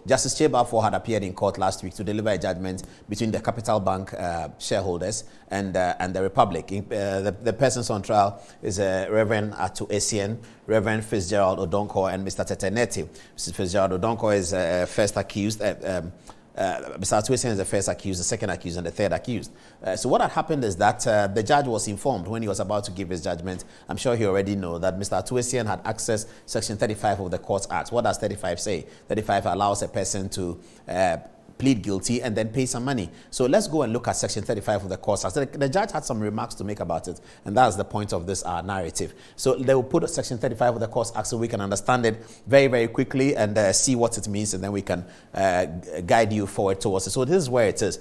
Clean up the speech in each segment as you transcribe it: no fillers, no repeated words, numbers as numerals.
Justice Chebafo had appeared in court last week to deliver a judgment between the Capital Bank shareholders and the Republic. The persons on trial is Reverend Ato Essien, Reverend Fitzgerald Odonkor, and Mr. Teteneti. Mr. Fitzgerald Odonkor is first accused. Mr. Ato Essien is the first accused, the second accused, and the third accused. So what had happened is that the judge was informed when he was about to give his judgment. I'm sure he already know that Mr. Ato Essien had accessed Section 35 of the Courts Act. What does 35 say? 35 allows a person to plead guilty and then pay some money. So let's go and look at Section 35 of the Courts Act. The judge had some remarks to make about it, and that's the point of this narrative. So they will put Section 35 of the Courts Act so we can understand it very, very quickly and see what it means, and then we can guide you forward towards it. So this is where it is.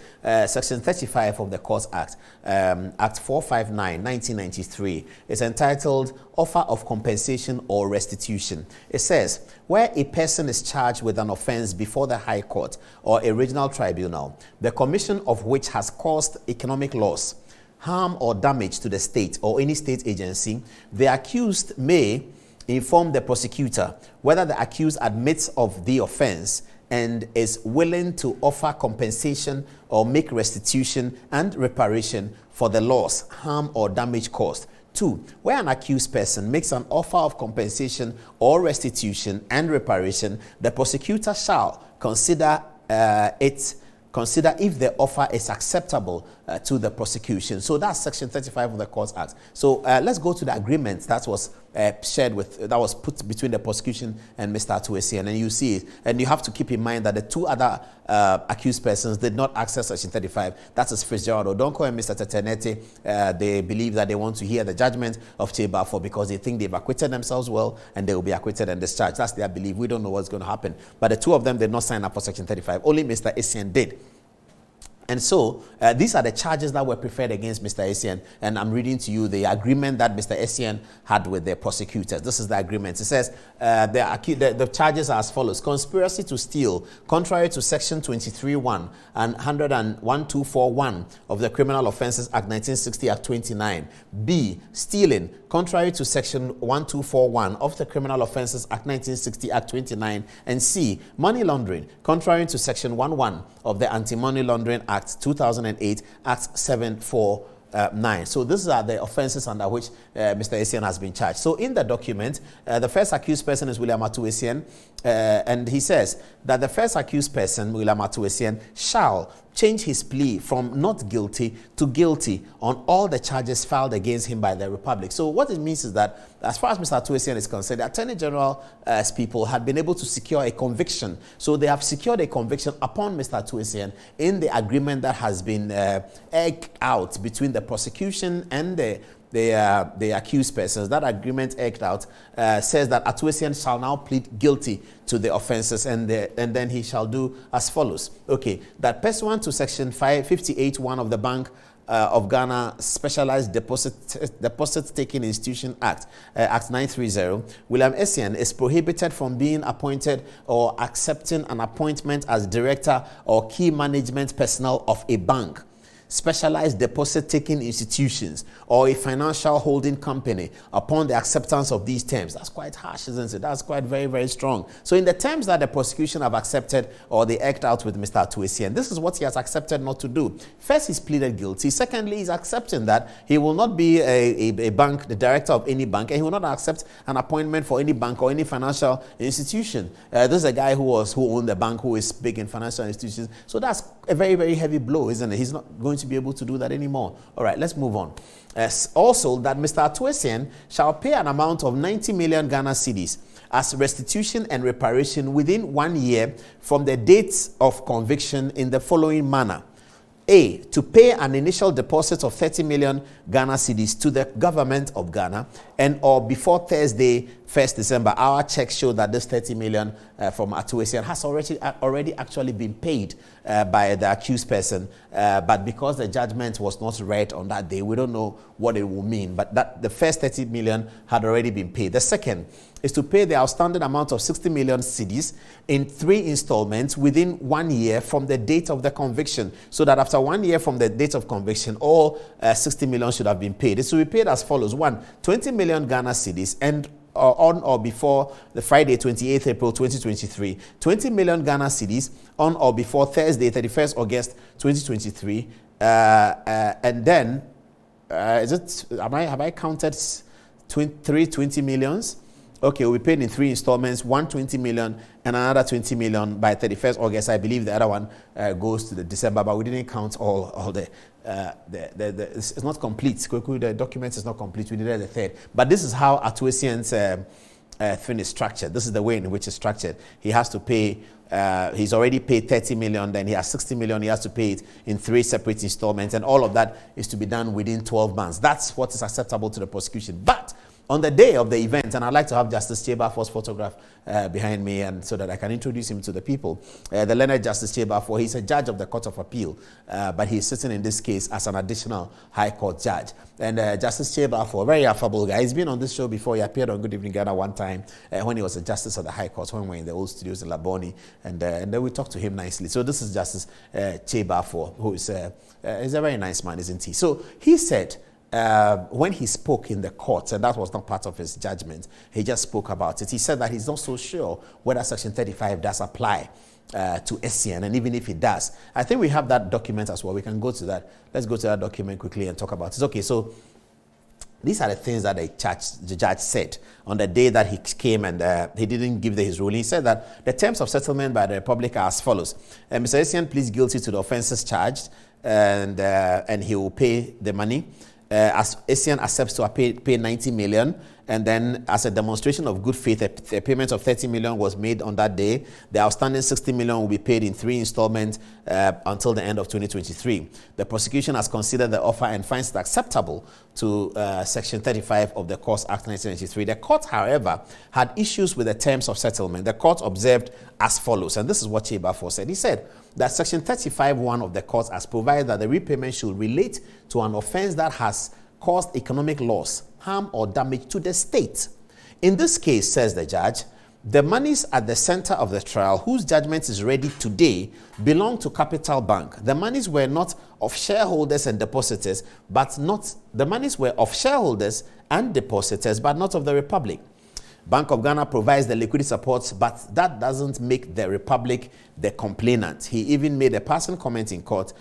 Section 35 of the Courts Act, Act 459, 1993, is entitled Offer of Compensation or Restitution. It says, where a person is charged with an offense before the High Court or a regional tribunal, the commission of which has caused economic loss, harm or damage to the state or any state agency, the accused may inform the prosecutor whether the accused admits of the offense and is willing to offer compensation or make restitution and reparation for the loss, harm or damage caused. 2. Where an accused person makes an offer of compensation or restitution and reparation, the prosecutor shall consider if the offer is acceptable to the prosecution. So that's Section 35 of the Courts Act. So let's go to the agreement that was that was put between the prosecution and Mr. Ato Essien, and you see it. And you have to keep in mind that the two other accused persons did not access Section 35. That is Fitzgerald Odonkor and Mr. Teteneti. They believe that they want to hear the judgment of Chebafo because they think they've acquitted themselves well and they will be acquitted and discharged. That's their belief. We don't know what's going to happen. But the two of them did not sign up for Section 35. Only Mr. Essien did. And so these are the charges that were preferred against Mr. Essien. And I'm reading to you the agreement that Mr. Essien had with the prosecutors. This is the agreement. It says the charges are as follows. Conspiracy to steal, contrary to Section 23(1) and 101(241) of the Criminal Offences Act 1960 Act 29. B. Stealing, contrary to Section 1241 of the Criminal Offences Act 1960 Act 29. And C. Money laundering, contrary to Section 11 of the Anti-Money Laundering Act 2008, Act 749. So these are the offenses under which Mr. Essien has been charged. So in the document, the first accused person is William Ato Essien, and he says that the first accused person, William Ato Essien, shall change his plea from not guilty to guilty on all the charges filed against him by the Republic. So what it means is that as far as Mr. Ato Essien is concerned, the Attorney General's people had been able to secure a conviction. So they have secured a conviction upon Mr. Ato Essien in the agreement that has been egged out between the prosecution and the accused persons. That agreement egged out says that Ato Essien shall now plead guilty to the offenses, and then he shall do as follows. Okay, that pursuant to Section 558(1) of the Bank of Ghana Specialized Deposit-Taking Institution Act, Act 930, William Essien is prohibited from being appointed or accepting an appointment as director or key management personnel of a bank, specialized deposit-taking institutions, or a financial holding company upon the acceptance of these terms. That's quite harsh, isn't it? That's quite very, very strong. So in the terms that the prosecution have accepted or they act out with Mr. Ato Essien, this is what he has accepted not to do. First, he's pleaded guilty. Secondly, he's accepting that he will not be a bank, the director of any bank, and he will not accept an appointment for any bank or any financial institution. This is a guy who owned the bank, who is big in financial institutions. So that's a very, very heavy blow, isn't it? He's not going to be able to do that anymore. All right, let's move on. Also, that Mr. Ato Essien shall pay an amount of 90 million Ghana cedis as restitution and reparation within 1 year from the date of conviction in the following manner. A. To pay an initial deposit of 30 million Ghana cedis to the government of Ghana, and or before Thursday, 1st December, our checks show that this 30 million from Ato Essien has already actually been paid by the accused person. But because the judgment was not read on that day, we don't know what it will mean. But that the first 30 million had already been paid. The second is to pay the outstanding amount of 60 million cedis in 3 installments within 1 year from the date of the conviction, so that after 1 year from the date of conviction, all 60 million should have been paid. It should be paid as follows. 1. 20 million Ghana cedis and on or before the Friday, 28th April 2023, 20 million Ghana cedis on or before Thursday, 31st August 2023, and then have I counted 20 millions? Okay, we'll be paid in 3 installments, 120 million and another 20 million by 31st August. I believe the other one goes to the December, but we didn't count all the it's not complete. The document is not complete. We needed the third. But this is how Ato Essien's thing is structured. This is the way in which it's structured. He has to pay, he's already paid 30 million, then he has 60 million, he has to pay it in 3 separate installments, and all of that is to be done within 12 months. That's what is acceptable to the prosecution. But on the day of the event, and I'd like to have Justice Chebafor's photograph behind me, and so that I can introduce him to the people. The learned Justice Chebafor, he's a judge of the Court of Appeal, but he's sitting in this case as an additional High Court judge. And Justice Chebafor, very affable guy. He's been on this show before. He appeared on Good Evening Ghana one time when he was a justice of the High Court, when we were in the old studios in Laboni, and then we talked to him nicely. So this is Justice Chebafor, who is he's a very nice man, isn't he? So he said, when he spoke in the court, and that was not part of his judgment, he just spoke about it. He said that he's not so sure whether Section 35 does apply to Essien, and even if it does, I think we have that document as well. We can go to that. Let's go to that document quickly and talk about it. Okay, so these are the things that the judge said on the day that he came, and he didn't give his ruling. He said that the terms of settlement by the Republic are as follows. Mr. Essien pleads guilty to the offences charged, and he will pay the money. As Essien accepts to pay 90 million, and then as a demonstration of good faith, a payment of 30 million was made on that day. The outstanding 60 million will be paid in 3 installments until the end of 2023. The prosecution has considered the offer and finds it acceptable to Section 35 of the Courts Act 1993. The court, however, had issues with the terms of settlement. The court observed as follows, and this is what Chebafor said. He said that Section 35(1) of the Courts Act provides that the repayment should relate to an offense that has caused economic loss, harm, or damage to the state. In this case, says the judge, the monies at the center of the trial, whose judgment is ready today, belong to Capital Bank. The monies were not of shareholders and depositors, but not the monies were of shareholders and depositors, but not of the Republic. Bank of Ghana provides the liquidity support, but that doesn't make the Republic the complainant. He even made a passing comment in court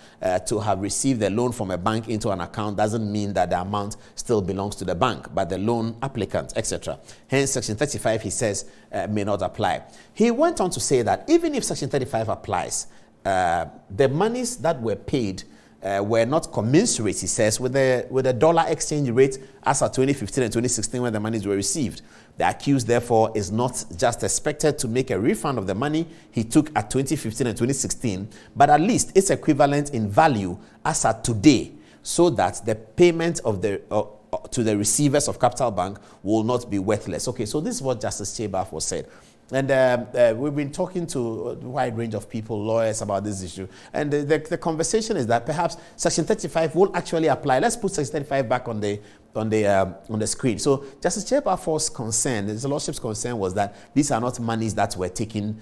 to have received a loan from a bank into an account doesn't mean that the amount still belongs to the bank, but the loan applicant, etc. Hence, Section 35, he says, may not apply. He went on to say that even if Section 35 applies, the monies that were paid were not commensurate, he says, with the dollar exchange rate as at 2015 and 2016 when the monies were received. The accused, therefore, is not just expected to make a refund of the money he took at 2015 and 2016, but at least it's equivalent in value as at today, so that the payment of to the receivers of Capital Bank will not be worthless. Okay, so this is what Justice Chebafor said. And we've been talking to a wide range of people, lawyers, about this issue. And the conversation is that perhaps Section 35 will actually apply. Let's put Section 35 back on the screen. So Justice Chebafor's concern, his lordship's concern, was that these are not monies that were taken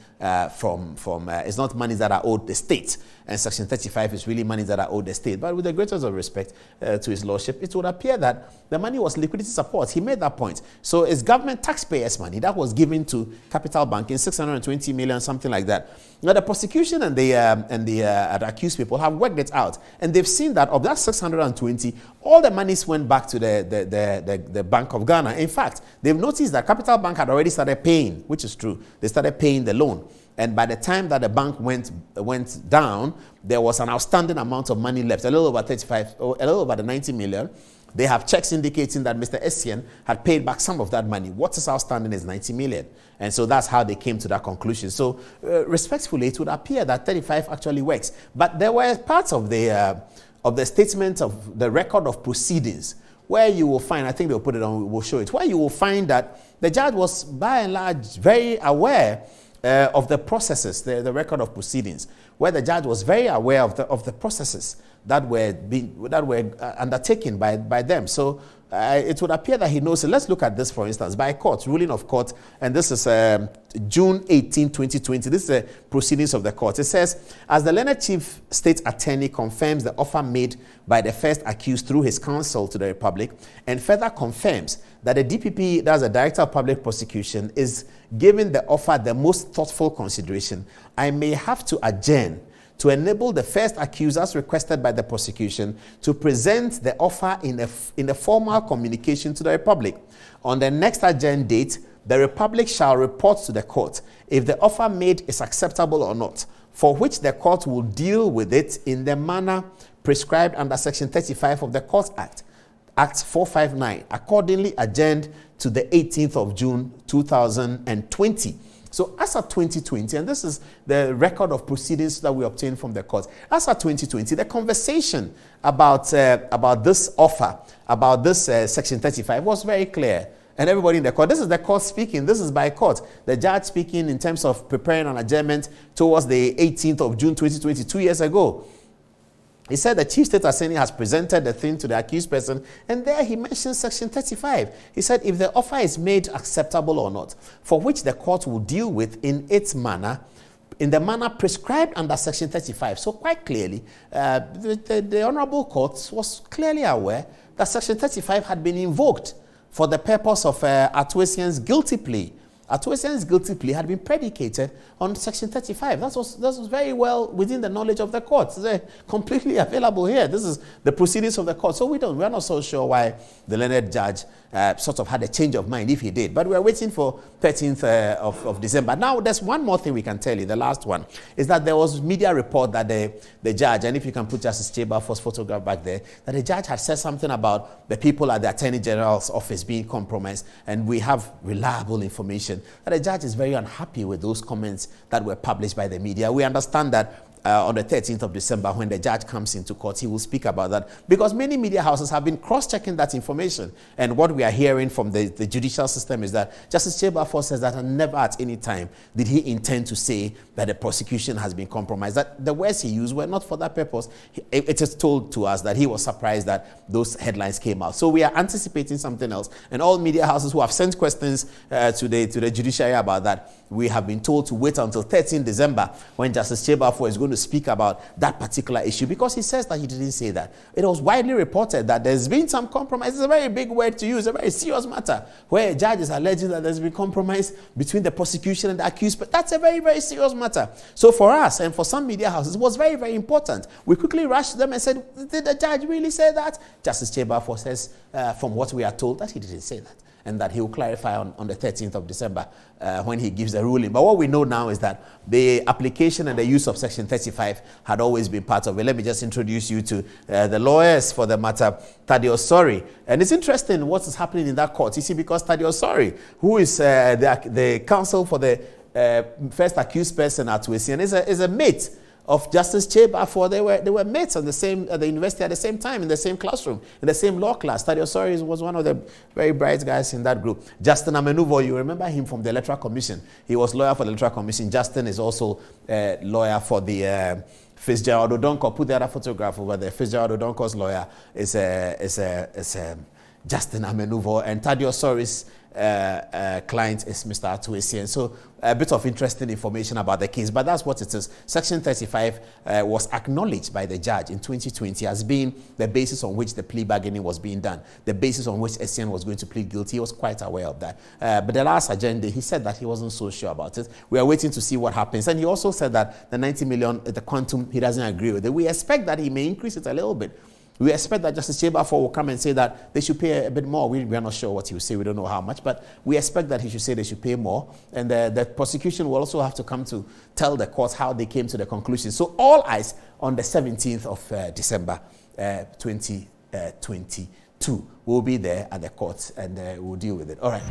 from it's not monies that are owed the state. And Section 35 is really monies that are owed the state. But with the greatest of respect to his lordship, it would appear that the money was liquidity support. He made that point. So it's government taxpayers' money that was given to Capital Bank in 620 million, something like that. Now the prosecution and the accused people have worked it out, and they've seen that of that 620, all the monies went back to the Bank of Ghana. In fact, they've noticed that Capital Bank had already started paying, which is true. They started paying the loan. And by the time that the bank went down, there was an outstanding amount of money left, a little over 35, or a little over the 90 million. They have checks indicating that Mr. Essien had paid back some of that money. What is outstanding is 90 million. And so that's how they came to that conclusion. So respectfully, it would appear that 35 actually works. But there were parts of the statement of the record of proceedings where you will find, I think they'll put it on, we'll show it, where you will find that the judge was by and large very aware of the processes, the record of proceedings, where the judge was very aware of the processes that were undertaken by them. So it would appear that he knows it. Let's look at this, for instance, by court, ruling of court, and this is June 18, 2020. This is the proceedings of the court. It says, as the learned chief state attorney confirms the offer made by the first accused through his counsel to the Republic, and further confirms that the DPP, that's the Director of Public Prosecution, is giving the offer the most thoughtful consideration, I may have to adjourn to enable the first accused, as requested by the prosecution, to present the offer in a formal communication to the Republic. On the next adjourned date, the Republic shall report to the court if the offer made is acceptable or not, for which the court will deal with it in the manner prescribed under Section 35 of the Courts Act, Act 459, accordingly adjourned to the 18th of June 2020. So as of 2020, and this is the record of proceedings that we obtained from the court, as of 2020, the conversation about this offer, about this Section 35 was very clear. And everybody in the court, this is the court speaking, this is by court. The judge speaking in terms of preparing an adjournment towards the 18th of June 2020, 2 years ago. He said the chief state attorney has presented the thing to the accused person, and there he mentions Section 35. He said if the offer is made acceptable or not, for which the court will deal with in its manner, in the manner prescribed under Section 35. So quite clearly, the Honorable Court was clearly aware that Section 35 had been invoked for the purpose of Ato Essien's guilty plea. Ato Essien's guilty plea had been predicated on Section 35. That was very well within the knowledge of the court. It's completely available here. This is the proceedings of the court. So we're not so sure why the learned judge sort of had a change of mind, if he did. But we're waiting for 13th of December. Now, there's one more thing we can tell you. The last one is that there was media report that the judge, and if you can put Justice Chebafor's photograph back there, that the judge had said something about the people at the Attorney General's office being compromised, and we have reliable information that the judge is very unhappy with those comments that were published by the media. We understand that on the 13th of December, when the judge comes into court, he will speak about that, because many media houses have been cross-checking that information. And what we are hearing from the judicial system is that Justice Chebafor says that never at any time did he intend to say that the prosecution has been compromised. That the words he used were not for that purpose. It is told to us that he was surprised that those headlines came out. So we are anticipating something else. And all media houses who have sent questions to the judiciary about that, we have been told to wait until 13 December when Justice Chebafor is going to speak about that particular issue, because he says that he didn't say that. It was widely reported that there's been some compromise. It's a very big word to use, a very serious matter, where a judge is alleging that there's been compromise between the prosecution and the accused. But that's a very, very serious matter. So for us and for some media houses, it was very, very important. We quickly rushed them and said, did the judge really say that? Justice Chebafor says, from what we are told, that he didn't say that, and that he will clarify on the 13th of December when he gives the ruling. But what we know now is that the application and the use of Section 35 had always been part of it. Let me just introduce you to the lawyers for the matter, Ato Essien. And it's interesting what is happening in that court. You see, because Ato Essien, who is the counsel for the first accused person, Ato Essien, is a mate of Justice Chebafor. They were mates at the university at the same time, in the same classroom, in the same law class. Ato Essien was one of the very bright guys in that group. Justin Amenuvo, you remember him from the Electoral Commission. He was lawyer for the Electoral Commission. Justin is also a lawyer for the Fitzgerald Odonko. Put the other photograph over there. Fitzgerald Odonko's lawyer is Justin Amenuvo, and Ato Essien client is Mr. Ato Essien. So a bit of interesting information about the case, but that's what it is. Section 35 was acknowledged by the judge in 2020 as being the basis on which the plea bargaining was being done, the basis on which Essien was going to plead guilty. He was quite aware of that. But the last agenda, he said that he wasn't so sure about it. We are waiting to see what happens. And he also said that the 90 million, the quantum, he doesn't agree with it. We expect that he may increase it a little bit. We expect that Justice Chebafor will come and say that they should pay a bit more. We are not sure what he will say. We don't know how much, but we expect that he should say they should pay more. And the prosecution will also have to come to tell the court how they came to the conclusion. So all eyes on the 17th of December 2022. We'll be there at the court and we'll deal with it. All right.